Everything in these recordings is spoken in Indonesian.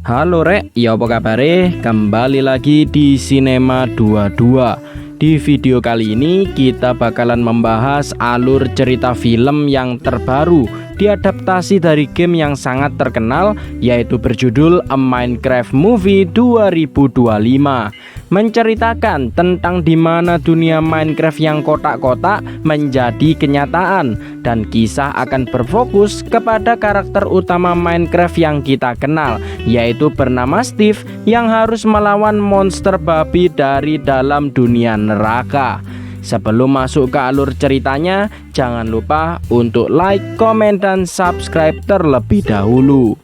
Halo Rek, ya apa kabare? Kembali lagi di Cinema 22. Di video kali ini kita bakalan membahas alur cerita film yang terbaru diadaptasi dari game yang sangat terkenal, yaitu berjudul A Minecraft Movie 2025. Menceritakan tentang dimana dunia Minecraft yang kotak-kotak menjadi kenyataan, dan kisah akan berfokus kepada karakter utama Minecraft yang kita kenal, yaitu bernama Steve yang harus melawan monster babi dari dalam dunia neraka. Sebelum masuk ke alur ceritanya, jangan lupa untuk like, komen, dan subscribe terlebih dahulu.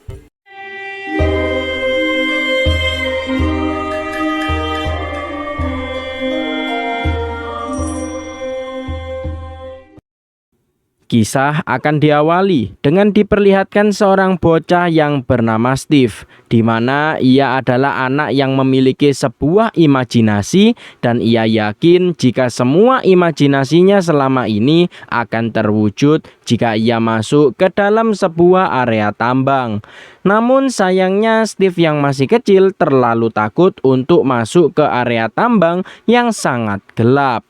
Kisah akan diawali dengan diperlihatkan seorang bocah yang bernama Steve, di mana ia adalah anak yang memiliki sebuah imajinasi dan ia yakin jika semua imajinasinya selama ini akan terwujud jika ia masuk ke dalam sebuah area tambang. Namun sayangnya Steve yang masih kecil terlalu takut untuk masuk ke area tambang yang sangat gelap.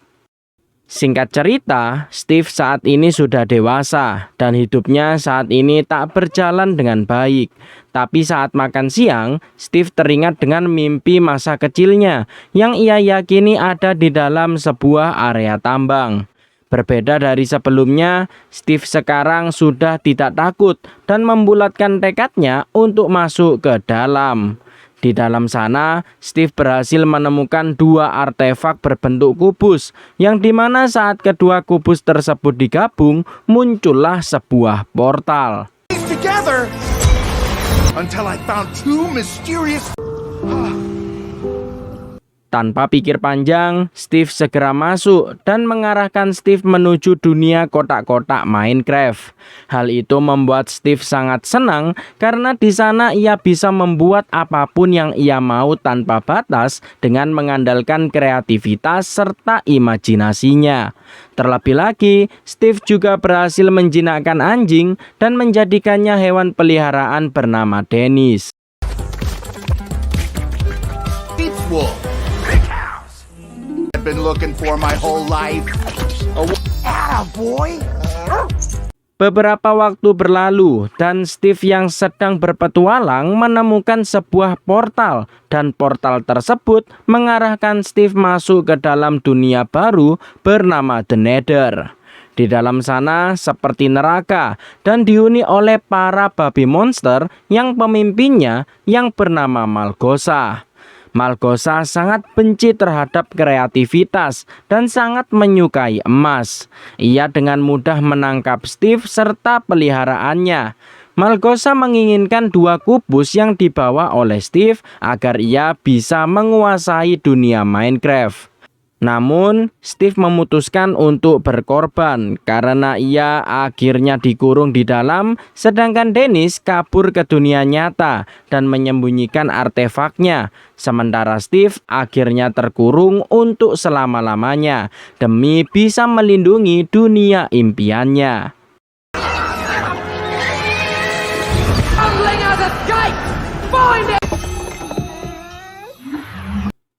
Singkat cerita, Steve saat ini sudah dewasa dan hidupnya saat ini tak berjalan dengan baik. Tapi saat makan siang, Steve teringat dengan mimpi masa kecilnya yang ia yakini ada di dalam sebuah area tambang. Berbeda dari sebelumnya, Steve sekarang sudah tidak takut dan membulatkan tekadnya untuk masuk ke dalam. Di dalam sana, Steve berhasil menemukan dua artefak berbentuk kubus, yang dimana saat kedua kubus tersebut digabung, muncullah sebuah portal. Tanpa pikir panjang, Steve segera masuk dan mengarahkan Steve menuju dunia kotak-kotak Minecraft. Hal itu membuat Steve sangat senang karena di sana ia bisa membuat apapun yang ia mau tanpa batas dengan mengandalkan kreativitas serta imajinasinya. Terlebih lagi, Steve juga berhasil menjinakkan anjing dan menjadikannya hewan peliharaan bernama Dennis. Been looking for my whole life. Boy. Beberapa waktu berlalu dan Steve yang sedang berpetualang menemukan sebuah portal, dan portal tersebut mengarahkan Steve masuk ke dalam dunia baru bernama The Nether. Di dalam sana seperti neraka dan dihuni oleh para babi monster yang pemimpinnya yang bernama Malgosa. Malgosa sangat benci terhadap kreativitas dan sangat menyukai emas. Ia dengan mudah menangkap Steve serta peliharaannya. Malgosa menginginkan dua kubus yang dibawa oleh Steve agar ia bisa menguasai dunia Minecraft. Namun, Steve memutuskan untuk berkorban karena ia akhirnya dikurung di dalam, sedangkan Dennis kabur ke dunia nyata dan menyembunyikan artefaknya. Sementara Steve akhirnya terkurung untuk selama-lamanya demi bisa melindungi dunia impiannya.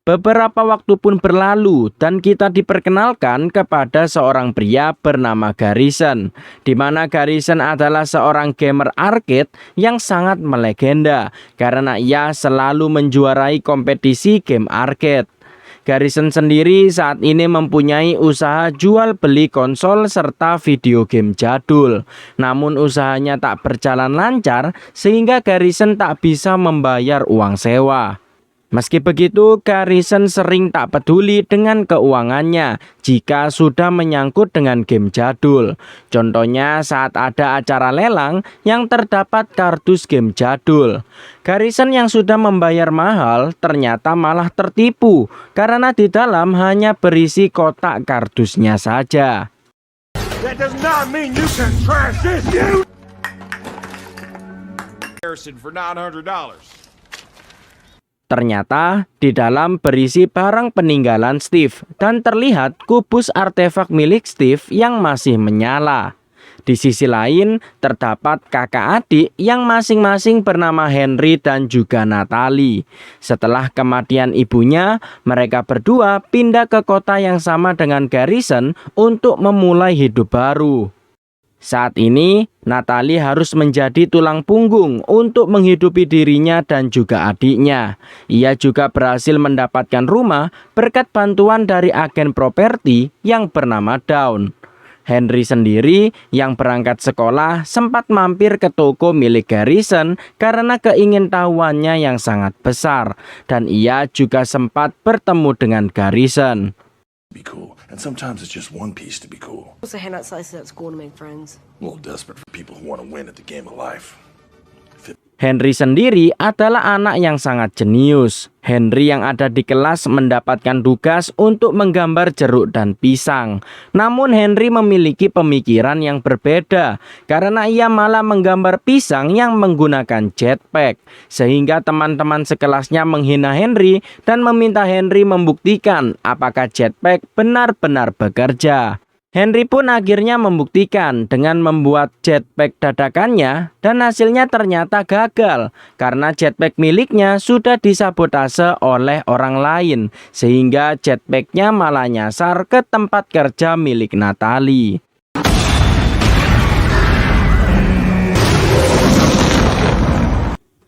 Beberapa waktu pun berlalu dan kita diperkenalkan kepada seorang pria bernama Garrison, di mana Garrison adalah seorang gamer arcade yang sangat melegenda karena ia selalu menjuarai kompetisi game arcade. Garrison sendiri saat ini mempunyai usaha jual beli konsol serta video game jadul. Namun usahanya tak berjalan lancar sehingga Garrison tak bisa membayar uang sewa. Meski begitu, Garrison sering tak peduli dengan keuangannya jika sudah menyangkut dengan game jadul. Contohnya saat ada acara lelang yang terdapat kardus game jadul. Garrison yang sudah membayar mahal ternyata malah tertipu karena di dalam hanya berisi kotak kardusnya saja. That does not mean you can trash this, you. For $900. Ternyata di dalam berisi barang peninggalan Steve dan terlihat kubus artefak milik Steve yang masih menyala. Di sisi lain, terdapat kakak adik yang masing-masing bernama Henry dan juga Natalie. Setelah kematian ibunya, mereka berdua pindah ke kota yang sama dengan Garrison untuk memulai hidup baru. Saat ini, Natalie harus menjadi tulang punggung untuk menghidupi dirinya dan juga adiknya. Ia juga berhasil mendapatkan rumah berkat bantuan dari agen properti yang bernama Dawn. Henry sendiri yang berangkat sekolah sempat mampir ke toko milik Garrison karena keingintahuannya yang sangat besar, dan ia juga sempat bertemu dengan Garrison. Be cool. And sometimes it's just one piece to be cool. Also hand out slices at school to make friends. A little desperate for people who want to win at the game of life. Henry sendiri adalah anak yang sangat jenius. Henry yang ada di kelas mendapatkan tugas untuk menggambar jeruk dan pisang. Namun Henry memiliki pemikiran yang berbeda karena ia malah menggambar pisang yang menggunakan jetpack. Sehingga teman-teman sekelasnya menghina Henry dan meminta Henry membuktikan apakah jetpack benar-benar bekerja. Henry pun akhirnya membuktikan dengan membuat jetpack dadakannya, dan hasilnya ternyata gagal karena jetpack miliknya sudah disabotase oleh orang lain, sehingga jetpacknya malah nyasar ke tempat kerja milik Natalie.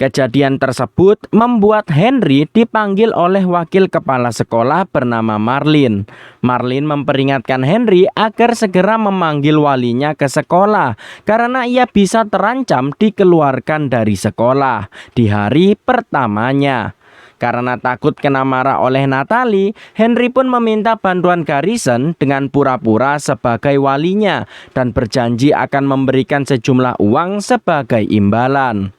Kejadian tersebut membuat Henry dipanggil oleh wakil kepala sekolah bernama Marlin. Marlin memperingatkan Henry agar segera memanggil walinya ke sekolah karena ia bisa terancam dikeluarkan dari sekolah di hari pertamanya. Karena takut kena marah oleh Natalie, Henry pun meminta bantuan Garrison dengan pura-pura sebagai walinya dan berjanji akan memberikan sejumlah uang sebagai imbalan.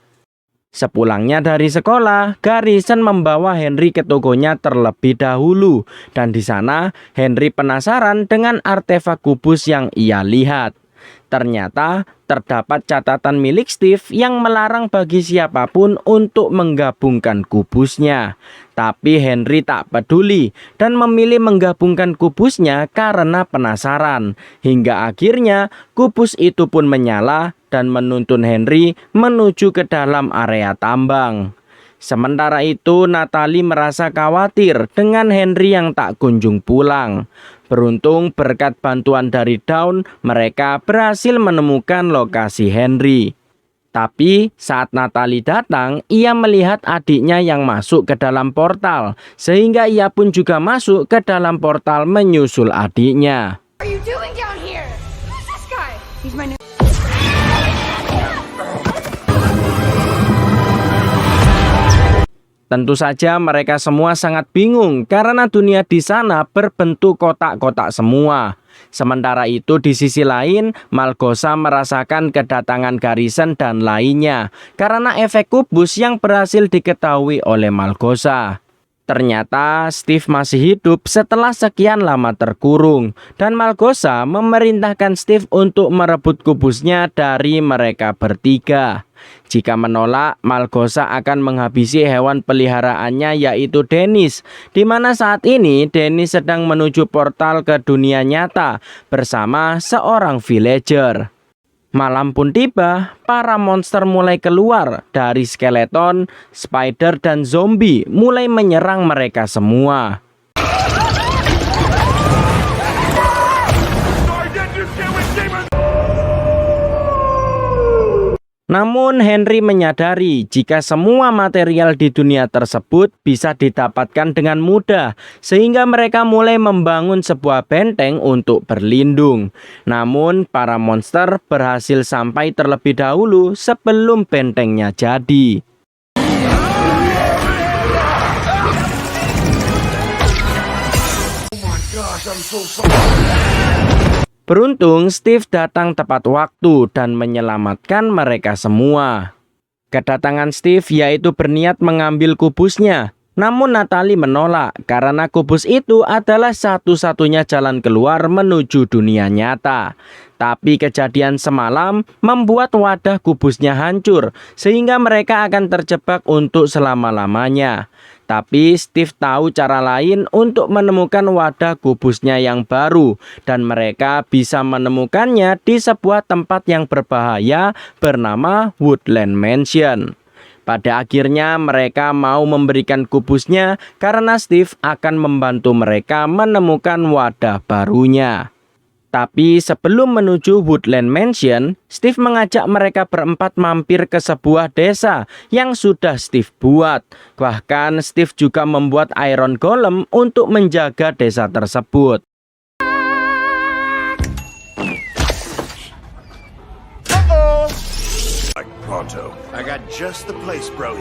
Sepulangnya dari sekolah, Garrison membawa Henry ke tokonya terlebih dahulu, dan di sana Henry penasaran dengan artefak kubus yang ia lihat. Ternyata terdapat catatan milik Steve yang melarang bagi siapapun untuk menggabungkan kubusnya. Tapi Henry tak peduli dan memilih menggabungkan kubusnya karena penasaran. Hingga akhirnya kubus itu pun menyala dan menuntun Henry menuju ke dalam area tambang. Sementara itu, Natalie merasa khawatir dengan Henry yang tak kunjung pulang. Beruntung berkat bantuan dari Dawn, mereka berhasil menemukan lokasi Henry. Tapi saat Natalie datang, ia melihat adiknya yang masuk ke dalam portal, sehingga ia pun juga masuk ke dalam portal menyusul adiknya. What are you doing down here? Who's this guy? He's my new... Tentu saja mereka semua sangat bingung karena dunia di sana berbentuk kotak-kotak semua. Sementara itu di sisi lain, Malgosa merasakan kedatangan Garrison dan lainnya karena efek kubus yang berhasil diketahui oleh Malgosa. Ternyata Steve masih hidup setelah sekian lama terkurung, dan Malgosa memerintahkan Steve untuk merebut kubusnya dari mereka bertiga. Jika menolak, Malgosa akan menghabisi hewan peliharaannya yaitu Dennis, di mana saat ini Dennis sedang menuju portal ke dunia nyata bersama seorang villager. Malam pun tiba, para monster mulai keluar dari skeleton, spider, dan zombie mulai menyerang mereka semua. Namun Henry menyadari jika semua material di dunia tersebut bisa didapatkan dengan mudah, sehingga mereka mulai membangun sebuah benteng untuk berlindung. Namun para monster berhasil sampai terlebih dahulu sebelum bentengnya jadi. Beruntung Steve datang tepat waktu dan menyelamatkan mereka semua. Kedatangan Steve yaitu berniat mengambil kubusnya, Namun Natalie menolak karena kubus itu adalah satu-satunya jalan keluar menuju dunia nyata. Tapi kejadian semalam membuat wadah kubusnya hancur sehingga mereka akan terjebak untuk selama-lamanya. Tapi Steve tahu cara lain untuk menemukan wadah kubusnya yang baru dan mereka bisa menemukannya di sebuah tempat yang berbahaya bernama Woodland Mansion. Pada akhirnya mereka mau memberikan kubusnya karena Steve akan membantu mereka menemukan wadah barunya. Tapi sebelum menuju Woodland Mansion, Steve mengajak mereka berempat mampir ke sebuah desa yang sudah Steve buat. Bahkan Steve juga membuat Iron Golem untuk menjaga desa tersebut. Like pronto. I got just the place, bro.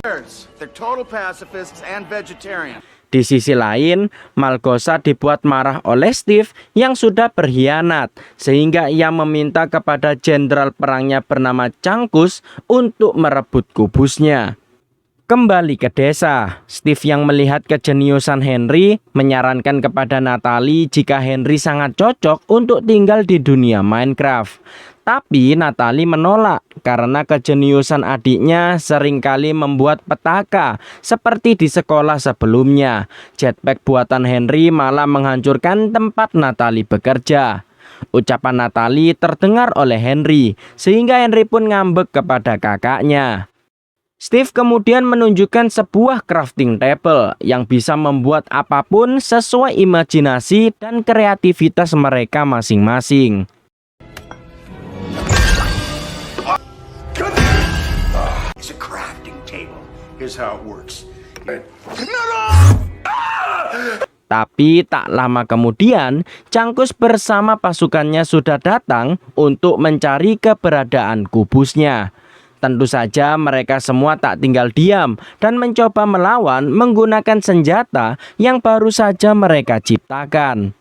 They're total pacifists and vegetarian. Di sisi lain, Malgosa dibuat marah oleh Steve yang sudah berkhianat, sehingga ia meminta kepada jenderal perangnya bernama Changkus untuk merebut kubusnya. Kembali ke desa, Steve yang melihat kejeniusan Henry menyarankan kepada Natalie jika Henry sangat cocok untuk tinggal di dunia Minecraft. Tapi Natalie menolak karena kejeniusan adiknya seringkali membuat petaka seperti di sekolah sebelumnya. Jetpack buatan Henry malah menghancurkan tempat Natalie bekerja. Ucapan Natalie terdengar oleh Henry sehingga Henry pun ngambek kepada kakaknya. Steve kemudian menunjukkan sebuah crafting table yang bisa membuat apapun sesuai imajinasi dan kreativitas mereka masing-masing. It's a crafting table. Here's how it works. Tapi tak lama kemudian, Changkus bersama pasukannya sudah datang untuk mencari keberadaan kubusnya. Tentu saja mereka semua tak tinggal diam dan mencoba melawan menggunakan senjata yang baru saja mereka ciptakan.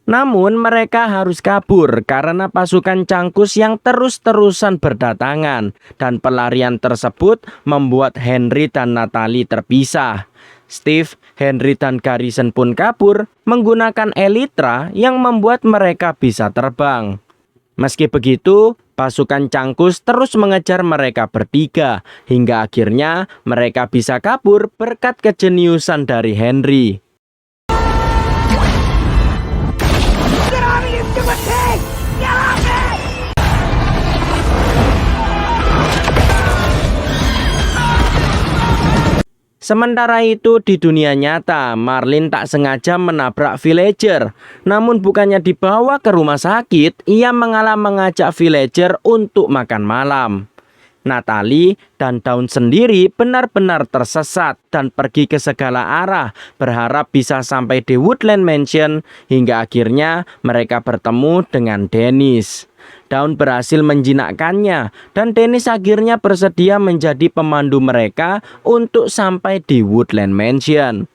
Namun mereka harus kabur karena pasukan Changkus yang terus-terusan berdatangan dan pelarian tersebut membuat Henry dan Natalie terpisah. Steve, Henry dan Garrison pun kabur menggunakan Elytra yang membuat mereka bisa terbang. Meski begitu, pasukan Changkus terus mengejar mereka bertiga hingga akhirnya mereka bisa kabur berkat kejeniusan dari Henry. Sementara itu di dunia nyata, Marlin tak sengaja menabrak villager. Namun bukannya dibawa ke rumah sakit, ia malah mengajak villager untuk makan malam. Natalie dan Dawn sendiri benar-benar tersesat dan pergi ke segala arah, berharap bisa sampai di Woodland Mansion hingga akhirnya mereka bertemu dengan Dennis. Dawn berhasil menjinakkannya dan Dennis akhirnya bersedia menjadi pemandu mereka untuk sampai di Woodland Mansion.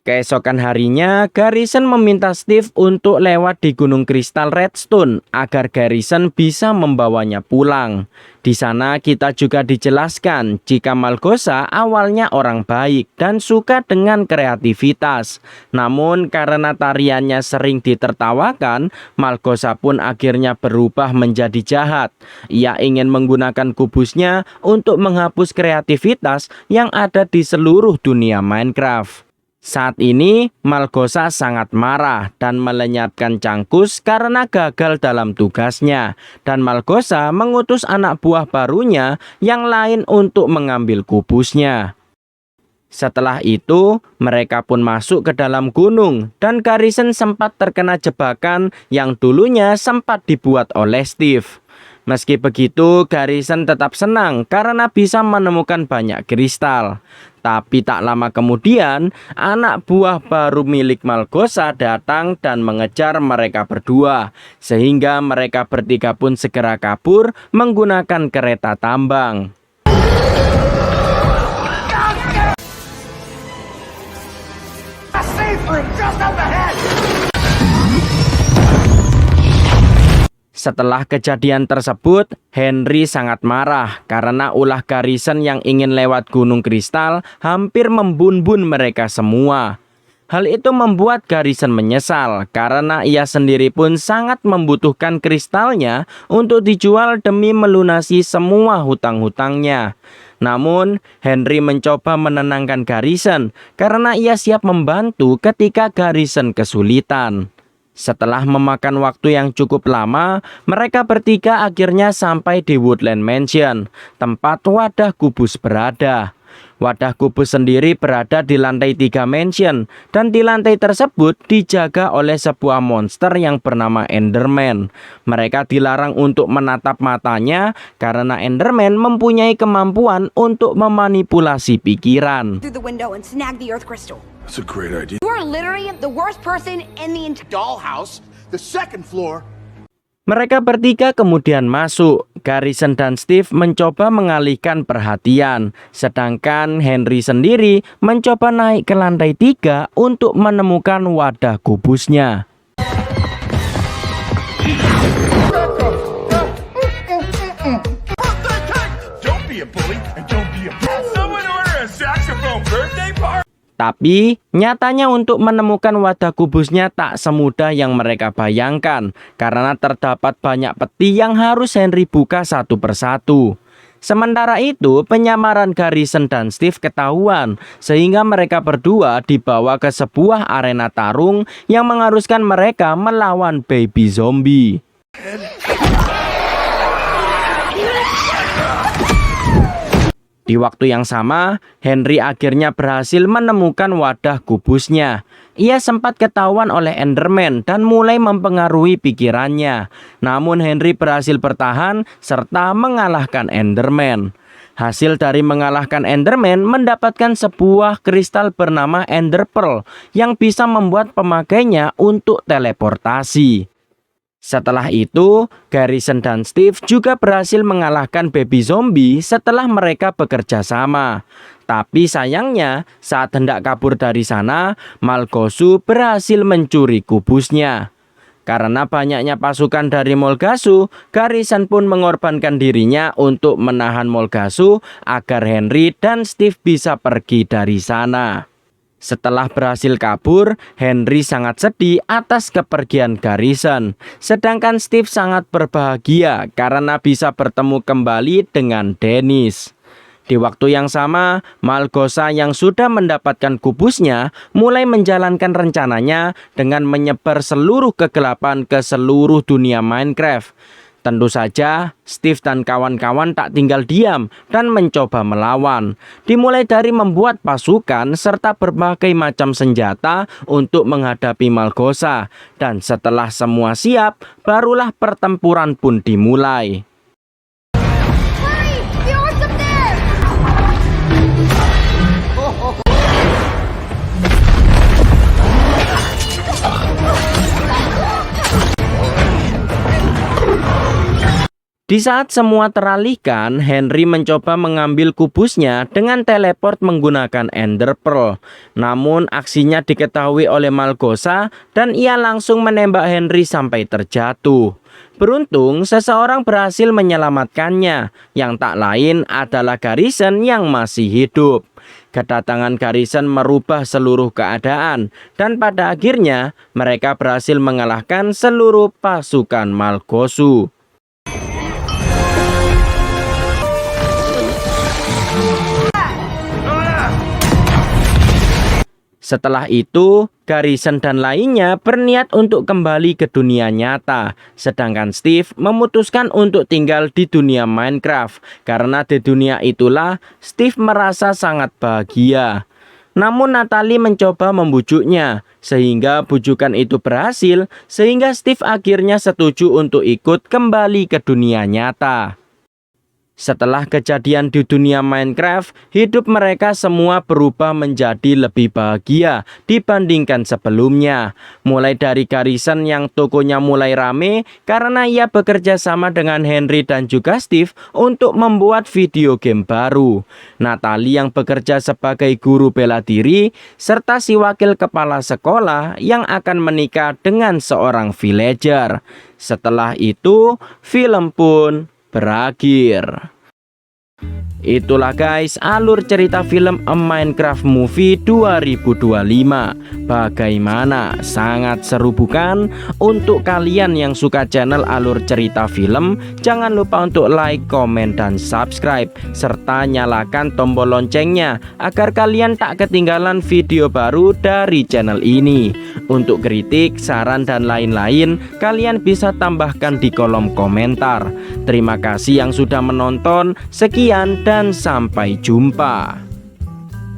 Keesokan harinya, Garrison meminta Steve untuk lewat di Gunung Kristal Redstone agar Garrison bisa membawanya pulang. Di sana kita juga dijelaskan jika Malgosa awalnya orang baik dan suka dengan kreativitas. Namun karena tariannya sering ditertawakan, Malgosa pun akhirnya berubah menjadi jahat. Ia ingin menggunakan kubusnya untuk menghapus kreativitas yang ada di seluruh dunia Minecraft. Saat ini, Malgosa sangat marah dan melenyapkan Changkus karena gagal dalam tugasnya. Dan Malgosa mengutus anak buah barunya yang lain untuk mengambil kubusnya. Setelah itu, mereka pun masuk ke dalam gunung dan Garrison sempat terkena jebakan yang dulunya sempat dibuat oleh Steve. Meski begitu, Garrison tetap senang karena bisa menemukan banyak kristal. Tapi tak lama kemudian, anak buah baru milik Malgosa datang dan mengejar mereka berdua. Sehingga mereka bertiga pun segera kabur menggunakan kereta tambang. safe room just up ahead! Setelah kejadian tersebut, Henry sangat marah karena ulah Garrison yang ingin lewat Gunung Kristal hampir membunuh mereka semua. Hal itu membuat Garrison menyesal karena ia sendiri pun sangat membutuhkan kristalnya untuk dijual demi melunasi semua hutang-hutangnya. Namun, Henry mencoba menenangkan Garrison karena ia siap membantu ketika Garrison kesulitan. Setelah memakan waktu yang cukup lama, mereka bertiga akhirnya sampai di Woodland Mansion, tempat wadah kubus berada. Wadah kubus sendiri berada di lantai 3 mansion, dan di lantai tersebut dijaga oleh sebuah monster yang bernama Enderman. Mereka dilarang untuk menatap matanya karena Enderman mempunyai kemampuan untuk memanipulasi pikiran. Through the window and snag the Earth crystal. That's a great idea. You are literally the worst person in the entire Dollhouse, the second floor. Mereka bertiga kemudian masuk. Garrison dan Steve mencoba mengalihkan perhatian, sedangkan Henry sendiri mencoba naik ke lantai 3 untuk menemukan wadah kubusnya. Don't be a bully and don't be a... Someone order a saxophone birthday party! Tapi, nyatanya untuk menemukan wadah kubusnya tak semudah yang mereka bayangkan, karena terdapat banyak peti yang harus Henry buka satu persatu. Sementara itu, penyamaran Garrison dan Steve ketahuan, sehingga mereka berdua dibawa ke sebuah arena tarung yang mengharuskan mereka melawan baby zombie. Di waktu yang sama, Henry akhirnya berhasil menemukan wadah kubusnya. Ia sempat ketahuan oleh Enderman dan mulai mempengaruhi pikirannya. Namun Henry berhasil bertahan serta mengalahkan Enderman. Hasil dari mengalahkan Enderman mendapatkan sebuah kristal bernama Ender Pearl yang bisa membuat pemakainya untuk teleportasi. Setelah itu, Garrison dan Steve juga berhasil mengalahkan baby zombie setelah mereka bekerja sama. Tapi sayangnya, saat hendak kabur dari sana, Malgosu berhasil mencuri kubusnya. Karena banyaknya pasukan dari Molgasu, Garrison pun mengorbankan dirinya untuk menahan Molgasu agar Henry dan Steve bisa pergi dari sana. Setelah berhasil kabur, Henry sangat sedih atas kepergian Garrison. Sedangkan Steve sangat berbahagia karena bisa bertemu kembali dengan Dennis. Di waktu yang sama, Malgosa yang sudah mendapatkan kubusnya mulai menjalankan rencananya dengan menyebar seluruh kegelapan ke seluruh dunia Minecraft. Tentu saja, Steve dan kawan-kawan tak tinggal diam dan mencoba melawan. Dimulai dari membuat pasukan serta berbagai macam senjata untuk menghadapi Malgosa. Dan setelah semua siap, barulah pertempuran pun dimulai. Hurry! The Earth's up there! Di saat semua teralihkan, Henry mencoba mengambil kubusnya dengan teleport menggunakan Ender Pearl. Namun aksinya diketahui oleh Malgosa dan ia langsung menembak Henry sampai terjatuh. Beruntung seseorang berhasil menyelamatkannya, yang tak lain adalah Garrison yang masih hidup. Kedatangan Garrison merubah seluruh keadaan dan pada akhirnya mereka berhasil mengalahkan seluruh pasukan Malgosu. Setelah itu, Garrison dan lainnya berniat untuk kembali ke dunia nyata. Sedangkan Steve memutuskan untuk tinggal di dunia Minecraft. Karena di dunia itulah Steve merasa sangat bahagia. Namun Natalie mencoba membujuknya. Sehingga bujukan itu berhasil. Sehingga Steve akhirnya setuju untuk ikut kembali ke dunia nyata. Setelah kejadian di dunia Minecraft, hidup mereka semua berubah menjadi lebih bahagia dibandingkan sebelumnya. Mulai dari Garrison yang tokonya mulai rame karena ia bekerja sama dengan Henry dan juga Steve untuk membuat video game baru. Natalie yang bekerja sebagai guru bela diri, serta si wakil kepala sekolah yang akan menikah dengan seorang villager. Setelah itu, film pun berakhir. Itulah guys alur cerita film A Minecraft Movie 2025. Bagaimana? Sangat seru bukan? Untuk kalian yang suka channel alur cerita film, jangan lupa untuk like, komen, dan subscribe, serta nyalakan tombol loncengnya agar kalian tak ketinggalan video baru dari channel ini. Untuk kritik, saran, dan lain-lain, kalian bisa tambahkan di kolom komentar. Terima kasih yang sudah menonton. Sekian dan sampai jumpa.